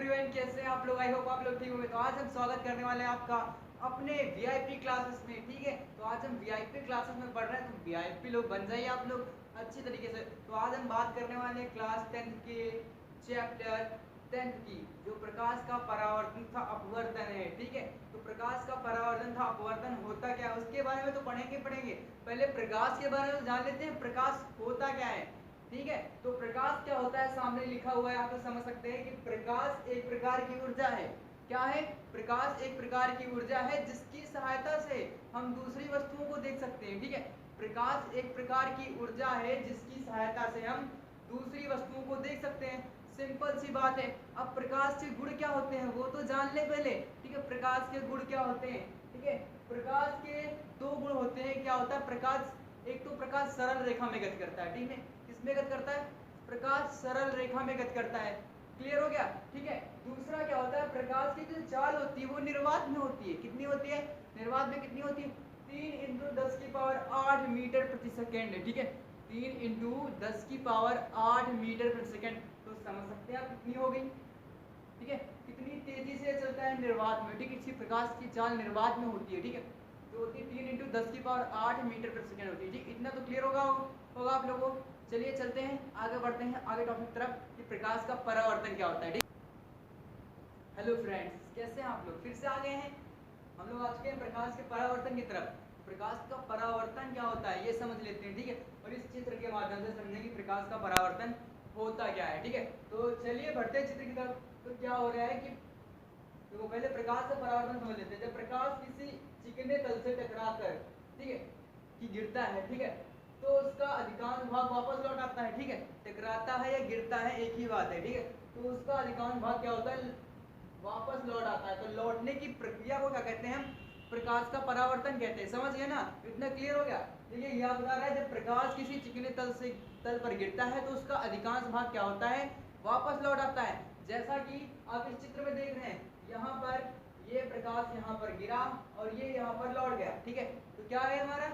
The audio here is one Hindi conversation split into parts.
एवरीवन, कैसे हैं आप लोग? आई होप आप लोग ठीक होंगे। तो आज हम स्वागत करने वाले हैं आपका अपने वीआईपी क्लासेस में। ठीक है, तो आज हम वीआईपी क्लासेस में पढ़ रहे हैं, तो वीआईपी लोग बन जाइए आप लोग अच्छी तरीके से। तो आज हम बात करने वाले हैं क्लास 10 के चैप्टर 10 की, जो प्रकाश का परावर्तन तथा अपवर्तन है। ठीक है, तो प्रकाश का परावर्तन तथा अपवर्तन होता क्या है उसके बारे में तो पढ़ेंगे। पहले प्रकाश के बारे में जान लेते हैं, प्रकाश होता क्या है। ठीक है, तो प्रकाश क्या होता है, सामने लिखा हुआ है, आप तो समझ सकते हैं कि प्रकाश एक प्रकार की ऊर्जा है। क्या है? प्रकाश एक प्रकार की ऊर्जा है जिसकी सहायता से हम दूसरी वस्तुओं को देख सकते हैं। ठीक है, प्रकाश एक प्रकार की ऊर्जा है जिसकी सहायता से हम दूसरी वस्तुओं को देख सकते हैं। सिंपल सी बात है। अब प्रकाश के गुण क्या होते हैं वो तो जान ले पहले। ठीक है, प्रकाश के गुण क्या होते हैं? ठीक है, प्रकाश के दो गुण होते हैं। क्या होता है प्रकाश? एक तो प्रकाश सरल रेखा में गति करता है। ठीक है, किसमें गति करता है? प्रकाश सरल रेखा में गति करता है। क्लियर हो गया? ठीक है, दूसरा क्या होता है, प्रकाश की जो चाल होती है वो निर्वात में होती है। कितनी होती है? निर्वात में कितनी होती है? 3 इंटू 10 की पावर 8 मीटर प्रति सेकेंड है। ठीक है, 3 इंटू 10 की पावर 8 मीटर प्रति सेकेंड। तो समझ सकते हैं आप कितनी हो गई। ठीक है, कितनी तेजी से चलता है निर्वात में। ठीक है, इसी प्रकाश की चाल निर्वात में होती है। ठीक है, जो होती है 3 इंटू 10 की पावर 8 मीटर प्रति सेकेंड होती है। ठीक, इतना तो क्लियर होगा आप लोगों को। चलिए चलते हैं, आगे बढ़ते हैं आगे टॉपिक तरफ कि प्रकाश का परावर्तन क्या होता है। ठीक, हेलो फ्रेंड्स, कैसे हैं आप लोग? फिर से आ गए हैं हम लोग। आ चुके हैं प्रकाश के परावर्तन की तरफ। प्रकाश का परावर्तन क्या होता है ये समझ लेते हैं। ठीक है, और इस चित्र के माध्यम से समझेंगे कि प्रकाश का परावर्तन होता क्या है। ठीक है, तो चलिए बढ़ते हैं चित्र की तरफ। तो क्या हो रहा है कि तो पहले प्रकाश का परावर्तन समझ लेते हैं। जब प्रकाश किसी चिकने तल से टकराकर, ठीक है, कि गिरता है, ठीक है, तो उसका अधिकांश भाग वापस लौट आता है। ठीक है, टकराता है या गिरता है एक ही बात है। ठीक है, तो उसका अधिकांश भाग क्या होता है? वापस लौट आता है। तो लौटने की प्रक्रिया को क्या कहते हैं हम? प्रकाश का परावर्तन कहते हैं। समझ गए ना? इतना क्लियर हो गया? देखिए यह बता रहा है जब प्रकाश किसी चिकने तल पर गिरता है तो उसका अधिकांश भाग क्या होता है? वापस लौट आता है। जैसा कि आप इस चित्र में देख रहे हैं, यहाँ पर ये प्रकाश यहाँ पर गिरा और ये यहाँ पर लौट गया। ठीक है, तो क्या है हमारा?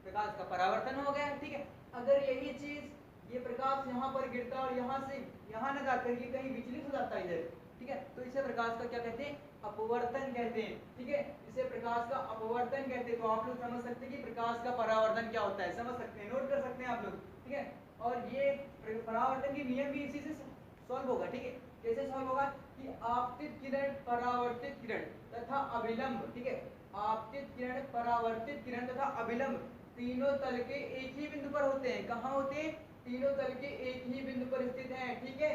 प्रकाश का परावर्तन हो गया। ठीक है, अगर यही चीज ये प्रकाश यहाँ पर गिरता और यहाँ से यहाँ न जाकर ये कहीं विचलित हो जाता है इधर, ठीक है, तो इसे प्रकाश का क्या कहते हैं? अपवर्तन कहते हैं। ठीक है, इसे प्रकाश का अपवर्तन कहते हैं। तो आप लोग समझ सकते हैं कि प्रकाश का परावर्तन क्या होता है, समझ सकते हैं, नोट कर सकते हैं आप लोग। ठीक है, और ये परावर्तन की नियम भी इसी से सॉल्व होगा। ठीक है, कैसे सॉल्व होगा कि आपतित किरण, परावर्तित किरण तथा अभिलंब, ठीक है, आपतित किरण, परावर्तित किरण तथा अभिलंब तीनों तल के एक ही बिंदु पर होते हैं। कहाँ होते हैं? तीनों तल के एक ही बिंदु पर स्थित हैं। ठीक है,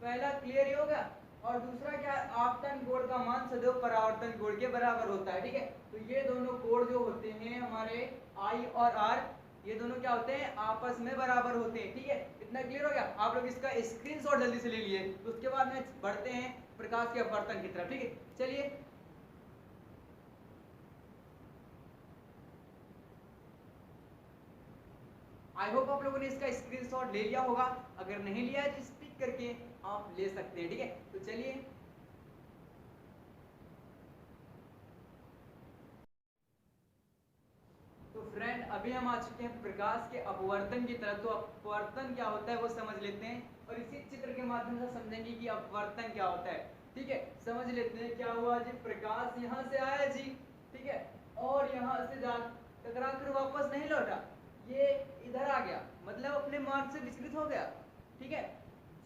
पहला क्लियर ही होगा। और दूसरा क्या है? आपतन कोण का मान सदैव परावर्तन कोण के बराबर होता है। ठीक है, तो ये दोनों कोण जो होते हैं हमारे आई और आर, ये दोनों क्या होते हैं? आपस में बराबर होते हैं। ठीक है, इतना क्लियर हो गया? आप लोग इसका स्क्रीनशॉट जल्दी से ले लिए, उसके बाद में बढ़ते हैं प्रकाश के अपवर्तन की तरफ। ठीक है, चलिए। आई होप आप लोगों ने इसका स्क्रीनशॉट ले लिया होगा। अगर नहीं लिया है तो स्टिक करके आप ले सकते हैं। ठीक है, तो चलिए। तो फ्रेंड अभी हम आ चुके हैं प्रकाश के अपवर्तन की तरफ। तो अपवर्तन क्या होता है वो समझ लेते हैं और इसी चित्र के माध्यम से समझेंगे कि अपवर्तन क्या होता है। ठीक है, समझ लेते हैं। क्या हुआ जी? प्रकाश यहाँ से आया जी, ठीक है, और यहाँ से जा टकरा कर वापस नहीं लौटा, ये इधर आ गया, मतलब अपने मार्ग से विचलित हो गया। ठीक है,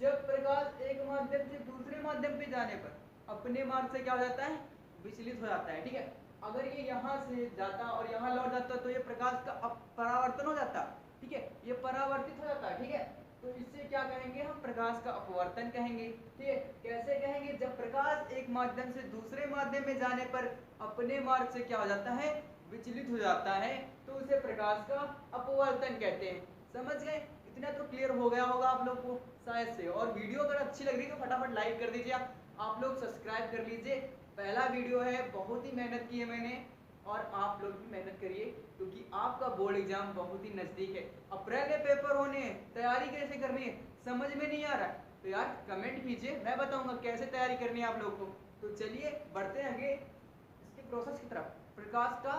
जब प्रकाश एक माध्यम से दूसरे माध्यम पे जाने पर अपने मार्ग से क्या हो जाता है? विचलित हो जाता है। ठीक है, अगर ये यहाँ से जाता और यहाँ लौट जाता तो ये प्रकाश का परावर्तन हो जाता। ठीक है, ये परावर्तित हो जाता है। ठीक है, तो इससे क्या कहेंगे हम? प्रकाश का अपवर्तन कहेंगे। ठीक है, कैसे कहेंगे? जब प्रकाश एक माध्यम से दूसरे माध्यम में जाने पर अपने मार्ग से क्या हो जाता है? विचलित हो जाता है, तो उसे प्रकाश का अपवर्तन कहते हैं। समझ गए? इतना तो क्लियर हो गया होगा आप लोग को शायद से। और वीडियो अगर अच्छी लग रही तो फटाफट लाइक कर दीजिए। आप लोग सब्सक्राइब कर लीजिए। पहला वीडियो है, बहुत ही मेहनत की है मैंने, और आप लोग भी मेहनत करिए क्योंकि आपका बोर्ड एग्जाम बहुत ही नजदीक है। अप्रैल में पेपर होने हैं, तैयारी कैसे करनी है समझ में नहीं आ रहा तो यार कमेंट कीजिए, मैं बताऊंगा कैसे तैयारी करनी है आप लोग को। तो चलिए बढ़ते हैं आगे इसके प्रोसेस की तरफ। प्रकाश का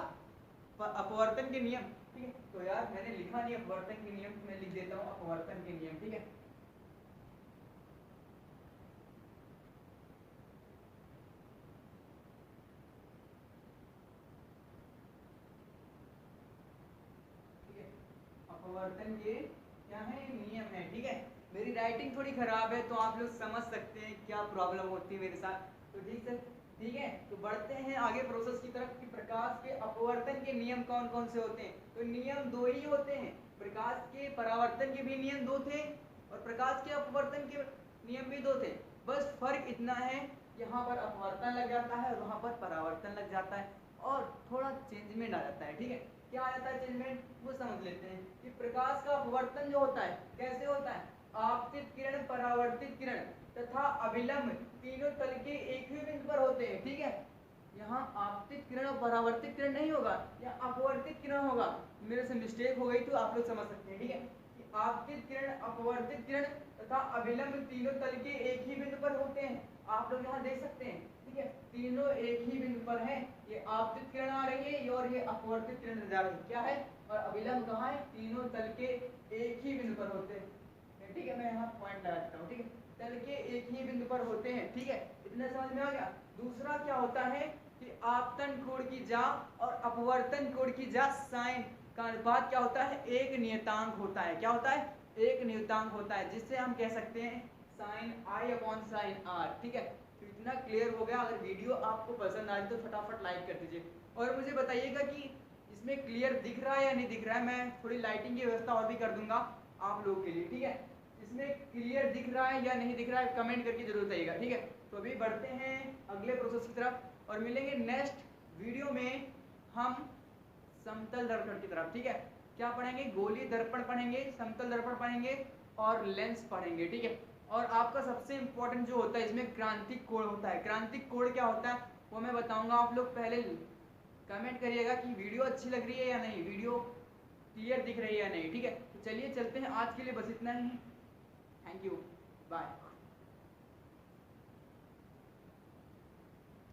अपवर्तन के नियम। ठीक है, तो यार मैंने लिखा नहीं अपवर्तन के नियम, मैं लिख देता हूँ अपवर्तन के नियम। ठीक है, अपवर्तन के क्या है नियम है। ठीक है, मेरी राइटिंग थोड़ी खराब है तो आप लोग समझ सकते हैं क्या प्रॉब्लम होती है मेरे साथ। तो ठीक है, तो बढ़ते हैं आगे प्रोसेस की तरफ कि प्रकाश के अपवर्तन के नियम कौन कौन से होते हैं। तो नियम दो ही होते हैं, प्रकाश के परावर्तन के भी नियम दो थे और प्रकाश के अपवर्तन के नियम भी दो थे। बस फर्क इतना है, यहाँ पर अपवर्तन लग जाता है और वहाँ पर परावर्तन लग जाता है और थोड़ा चेंजमेंट आ जाता है। ठीक है, क्या आ जाता है चेंजमेंट, वो समझ लेते हैं कि प्रकाश का अपवर्तन जो होता है कैसे होता है। आपतित किरण, परावर्तित किरण तथा अभिलंब तीनों तल के एक ही बिंदु पर होते हैं। ठीक है, यहाँ आपतित किरण और परावर्तित किरण नहीं होगा, यहाँ अपवर्तित किरण होगा। मेरे से मिस्टेक हो गई तो आप लोग समझ सकते हैं। ठीक है, कि आपतित किरण, अपवर्तित किरण तथा अभिलंब तीनों तल के एक ही बिंदु पर होते हैं। आप लोग यहाँ देख सकते हैं। ठीक है, तीनों एक ही बिंदु पर हैं। ये आपतित किरण आ रही है और ये अपवर्तित किरण जा रही है। क्या है, और अभिलंब कहाँ है, तीनों तल के एक ही बिंदु पर होते हैं। ठीक है, मैं यहाँ पॉइंट लगा देता हूँ। ठीक है, तल के एक ही बिंदु पर होते हैं। ठीक है, इतना समझ में आ गया। दूसरा क्या होता है कि आपतन कोण की जा और अपवर्तन कोण की जा साइन का अनुपात क्या होता है, एक नियतांक होता है। क्या होता है, एक नियतांक होता है, जिससे हम कह सकते हैं sine i upon sine r. ठीक है, तो इतना क्लियर हो गया। अगर वीडियो आपको पसंद आए तो फटाफट लाइक कर दीजिए और मुझे बताइएगा कि इसमें क्लियर दिख रहा है या नहीं दिख रहा है। मैं थोड़ी लाइटिंग की व्यवस्था और भी कर दूंगा आप लोगों के लिए। ठीक है, इसमें क्लियर दिख रहा है या नहीं दिख रहा है कमेंट करके जरूर बताइएगा। ठीक है, तो अभी बढ़ते हैं अगले प्रोसेस की तरफ और मिलेंगे नेक्स्ट वीडियो में हम समतल दर्पण की तरफ। ठीक है, क्या पढ़ेंगे, गोलीय दर्पण पढ़ेंगे, समतल दर्पण पढ़ेंगे और लेंस पढ़ेंगे। ठीक है, और आपका सबसे इंपॉर्टेंट जो होता है इसमें क्रांतिक कोण होता है। क्रांतिक कोण क्या होता है वो मैं बताऊंगा। आप लोग पहले कमेंट करिएगा कि वीडियो अच्छी लग रही है या नहीं, वीडियो क्लियर दिख रही है या नहीं। ठीक है, तो चलिए चलते हैं। आज के लिए बस इतना ही। Thank you, bye.